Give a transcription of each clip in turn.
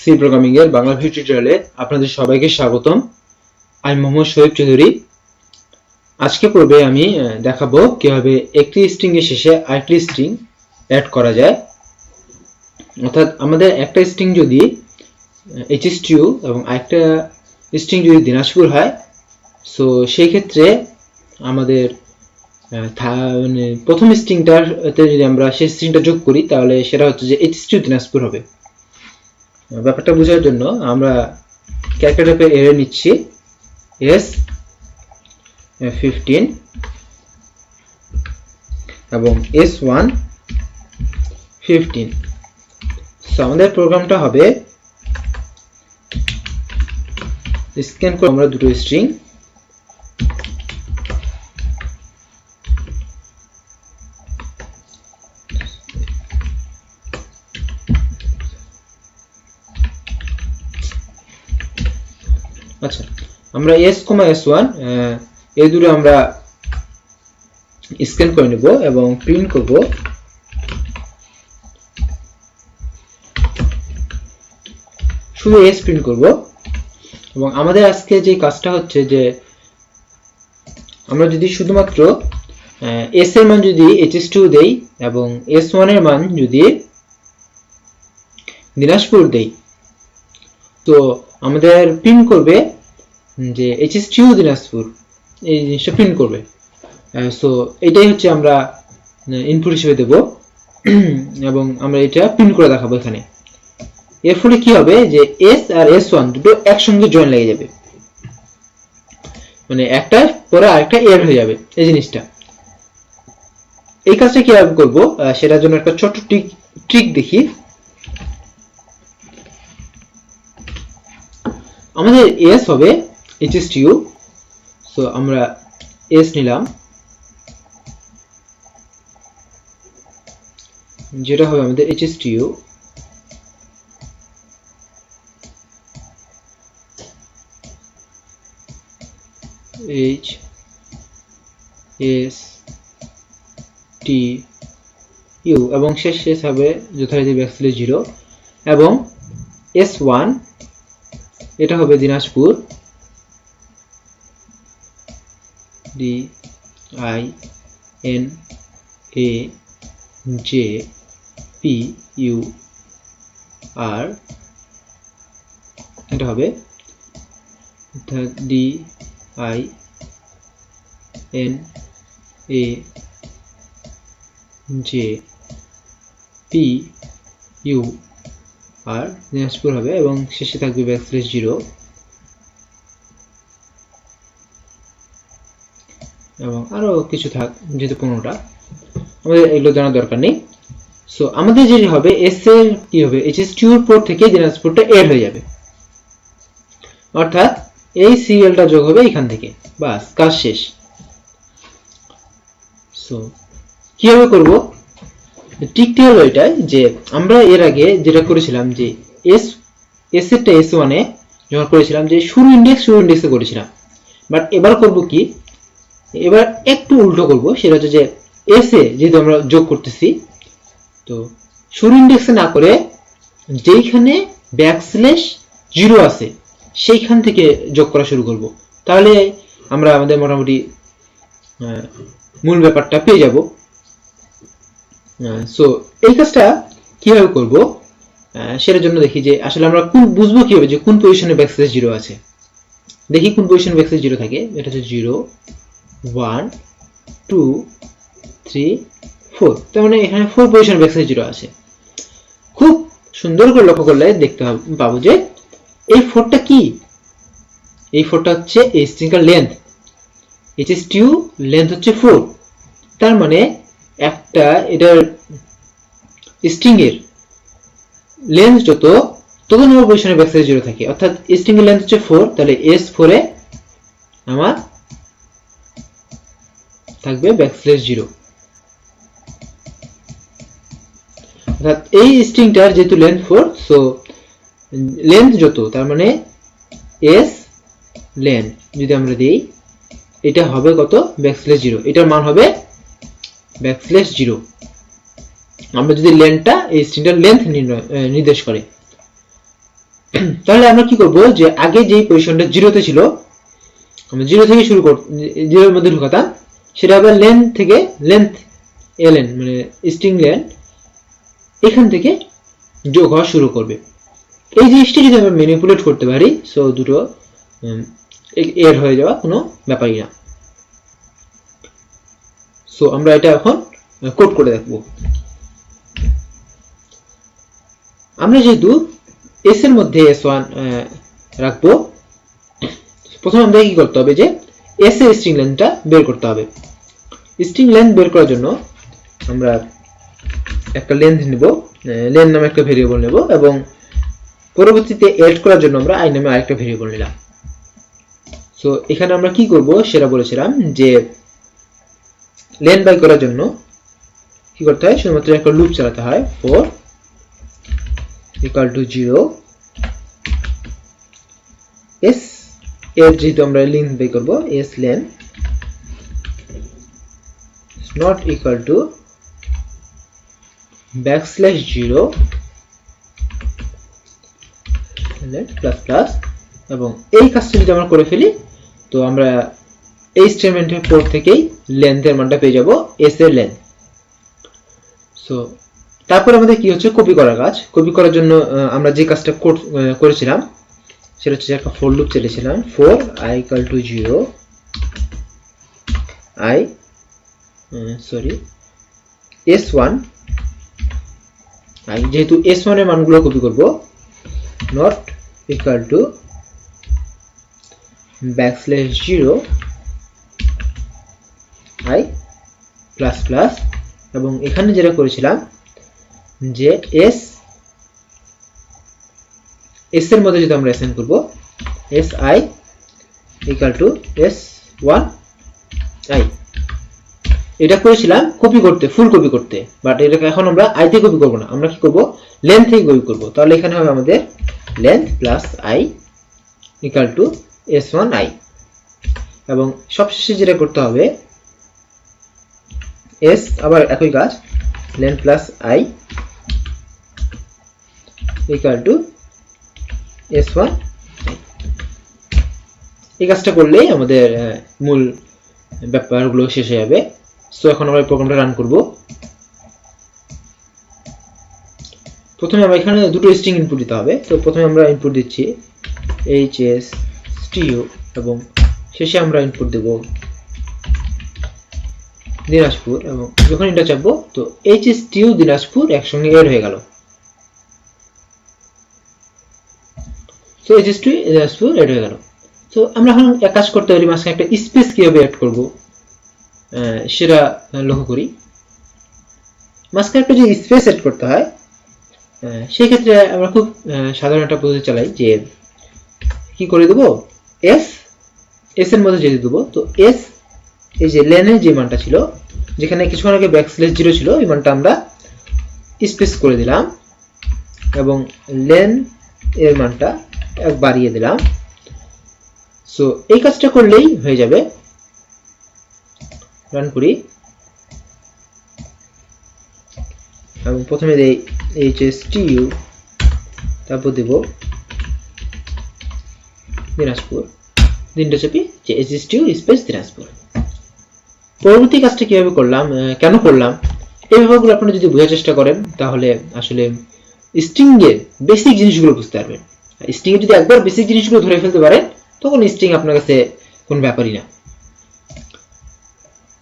C programming এর Bangla video টিউটোরিয়ালে আপনাদের সবাইকে স্বাগতম। আমি মোহাম্মদ শহীদ চৌধুরী। আজকে পর্বে আমি দেখাবো কিভাবে একটি স্ট্রিং এর শেষে আরেকটি স্ট্রিং অ্যাড করা যায়। অর্থাৎ আমাদের একটা স্ট্রিং যদি HSTU এবং আরেকটা স্ট্রিং যদি দিনাজপুর হয়, সো সেই ক্ষেত্রে আমাদের প্রথম স্ট্রিংটাতে যদি আমরা সেই স্ট্রিংটা যোগ করি তাহলে সেটা হচ্ছে যে HSTU দিনাজপুর হবে। ব্যাপারটা বোঝার জন্য আমরা ক্যারেক্টার টাইপের এরে নিচ্ছি S15 এবং S1 15। সো আমাদের প্রোগ্রামটা হবে স্ক্যান করে আমরা দুটো স্ট্রিং আচ্ছা আমরা S, S1 এই দুটো আমরা স্ক্যান করে নেব এবং প্রিন্ট করব শুধু S প্রিন্ট করব। এবং আমাদের আজকে যে কাজটা হচ্ছে যে আমরা যদি শুধুমাত্র S এর মান যদি HS2 দেই এবং S1 এর মান যদি দিনাজপুর দেই, তো আমাদের প্রিন্ট করবে যে HSTU দিনাজপুর, এই জিনিসটা প্রিন্ট করবে। সো এটাই হচ্ছে আমরা ইনপুট হিসেবে দেব এবং আমরা এটা প্রিন্ট করে দেখাবো এখানে। এর ফলে কি হবে যে S আর S1 দুটো একসঙ্গে জয়েন লেগে যাবে, মানে একটা পরে আরেকটা এড হয়ে যাবে এই জিনিসটা। এই কাজটা কিভাবে করব সেটার জন্য একটা ছোট্ট ট্রিক দেখি। আমাদের S হবে HSTU, সো আমরা S নিলাম, যেটা হবে আমাদের HSTU। HSTU এবং শেষ হবে যথারীতি ব্যাকস্ল্যাশ 0 এবং S1 এটা হবে দিনাজপুর DINAJPUR, এটা হবে DINAJPUR দিনাজপুর হবে এবং শেষে থাকবে ব্যাকস্ল্যাশ 0 এবং আরো কিছু থাক, যেহেতু 15টা আমাদের এগুলো জানার দরকার নেই। সো আমাদের যেটা হবে S এর কি হবে HSTU এর পর থেকে দিনাজপুরটা এড হয়ে যাবে, অর্থাৎ এই সিরিয়ালটা যোগ হবে এখান থেকে, বাস কাজ শেষ। সো কিভাবে করব, ট্রিকটি হলো এটা যে আমরা এর আগে যেটা করেছিলাম যে S এরটা S1 এ যখন করেছিলাম যে শুরু ইন্ডেক্সে করেছিলাম, বাট এবার করব কি, এবার একটু উল্টো করব। সেটা হচ্ছে যে S এ যেহেতু আমরা যোগ করতেছি, তো শুরু ইন্ডেক্সে না করে যেইখানে ব্যাকস্ল্যাশ 0 আছে সেইখান থেকে যোগ করা শুরু করব, তাহলে আমরা আমাদের মোটামুটি মূল ব্যাপারটা পেয়ে যাব। সো এই কাজটা কিভাবে করব সেটার জন্য দেখি যে আসলে আমরা বুঝবো কিভাবে যে কোন পজিশনে ব্যাকস্ল্যাশ 0 আছে। দেখি কোন পজিশনে ব্যাকস্ল্যাশ 0 থাকে। এটা হচ্ছে 0 1 2 3 4, তার মানে এখানে 4 পজিশনে ব্যাকস্ল্যাশ 0 আছে। খুব সুন্দর করে লক্ষ্য করলে দেখতে পাবো যে এই 4টা কি, এই 4টা হচ্ছে এই স্ট্রিংটার লেন্থ। HSTU লেন্থ হচ্ছে 4, তার মানে একটা এটার স্ট্রিং এর লেন্থ যত নম্বর পজিশনে ব্যাকস্ল্যাশ 0 থাকে, অর্থাৎ স্ট্রিং এর লেন্থ হচ্ছে 4, তাহলে S4 এ আমার থাকবে ব্যাকস্ল্যাশ 0। অর্থাৎ এই স্ট্রিংটার যেহেতু লেন্থ 4, সো লেন্থ যত তার মানে S লেন্থ যদি আমরা দেই, এটা হবে কত ব্যাকস্ল্যাশ 0, এটার মান হবে ব্যাকস্ল্যাশ 0। আমরা যদি লেন্থটা এই স্ট্রিংটার লেন্থ নির্দেশ করে, তাহলে আমরা কি করব, যে আগে যেই পজিশনটা জিরোতে ছিল আমরা জিরো থেকে শুরু জিরোর মধ্যে ঢুকাতাম, সেটা আবার লেন্থ এলএন মানে স্ট্রিং লেন এখান থেকে যোগ হওয়া শুরু করবে। এই জিনিসটি যদি আমরা ম্যানিপুলেট করতে পারি, সো দুটো এর হয়ে যাওয়া কোনো ব্যাপারই না। সো আমরা এটা এখন কোড করে দেখব। আমরা যেহেতু এস এর মধ্যে S1 রাখবো, প্রথমে আমরা কি করতে হবে, যে এস এর স্ট্রিং লেন্থটা বের করতে হবে। স্ট্রিং লেন্থ বের করার জন্য আমরা একটা লেন্থ নিব, লেন নামে একটা ভেরিয়েবল নেব, এবং পরবর্তীতে এড করার জন্য আমরা আই নামে আরেকটা ভেরিয়েবল নিলাম। সো এখানে আমরা কি করব সেটা বলেছিলাম, যে লেন বাই করার জন্য কি করতে হয়, শুধুমাত্র একটা লুপ চালাতে হয়, ফর ইকুয়াল টু 0 এস এর যেহেতু আমরা লেন্থ বাই করব, S lane not equal to \0 plus plus, এবং এই কাজটা যদি আমরা করে ফেলি, তো আমরা এই স্টেটমেন্টের পর থেকেই লেন্থের মানটা পেয়ে যাব, এস এর লেন্থ। সো তারপর আমাদের কি হচ্ছে, কপি করার কাজ। কপি করার জন্য আমরা যে কাজটা করেছিলাম সেটা হচ্ছে একটা ফর লুপ চালিয়েছিলাম, for i equal to 0 s1 i, যেহেতু s1 এর মানগুলো কপি করব, not equal to \0 i plus plus, এবং এখানে যেটা করেছিলাম, যে এস এর মধ্যে যদি আমরা অ্যাসাইন করব, si equal to s1 i, এটা করেছিলাম কপি করতে, ফুল কপি করতে, বাট এটাকে এখন আমরা আই তে কপি করব না, আমরা কি করব, লেন্থ থেকে কপি করব। তাহলে এখানে হবে আমাদের length plus i equal two s1 i, এবং সবশেষে যেটা করতে হবে, s আবার একই কাজ, length plus i equal two s1 i। এই কাজটা করলেই আমাদের মূল ব্যাপারগুলো শেষ হয়ে যাবে। সো এখন আমরা প্রোগ্রামটা রান করব। প্রথমে আমরা এখানে দুটো স্ট্রিং ইনপুট দিতে হবে। তো প্রথমে আমরা ইনপুট দিচ্ছি hstu, এবং শেষে আমরা ইনপুট দেব দিনাজপুর, এবং যখন এটা চাপবো, তো hstu দিনাজপুর একসঙ্গে এড হয়ে গেল। তো hstu দিনাজপুর এড হয়ে গেল। তো আমরা এখন এক কাজ করতে পারি, মাঝখানে একটা স্পেস কিভাবে এড করব সেটা লক্ষ্য করি। মাঝখানে একটা যে স্পেস এড করতে হয়, সেই ক্ষেত্রে আমরা খুব সাধারণ একটা পদ্ধতি চালাই, যে কি করে দেবো, এস এর মধ্যে যেতে দেবো। তো এস এই যে লেনের যে মানটা ছিল, যেখানে কিছুক্ষণ আগে \0 ছিল, এই মানটা আমরা স্পেস করে দিলাম, এবং লেন এর মানটা বাড়িয়ে দিলাম। সো এই কাজটা করলেই হয়ে যাবে। রান করি, এবং প্রথমে দেই hstu, তারপর দেব দিনাজপুর, দিনটা চাপি যে hstu স্পেস দিনাজপুর। পরবর্তী কাজটা কিভাবে করলাম, কেন করলাম, এই ব্যাপারগুলো আপনারা যদি বোঝার চেষ্টা করেন, তাহলে আসলে স্ট্রিং এর বেসিক জিনিসগুলো বুঝতে পারবেন। স্ট্রিং এর যদি একবার বেসিক জিনিসগুলো ধরে ফেলতে পারেন, তখন স্ট্রিং আপনার কাছে কোন ব্যাপারই না।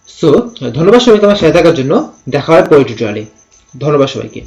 সো ধন্যবাদ সবাইকে আমার সাথে থাকার জন্য। দেখা হয় পরের টিউটোরিয়ালে। ধন্যবাদ সবাইকে।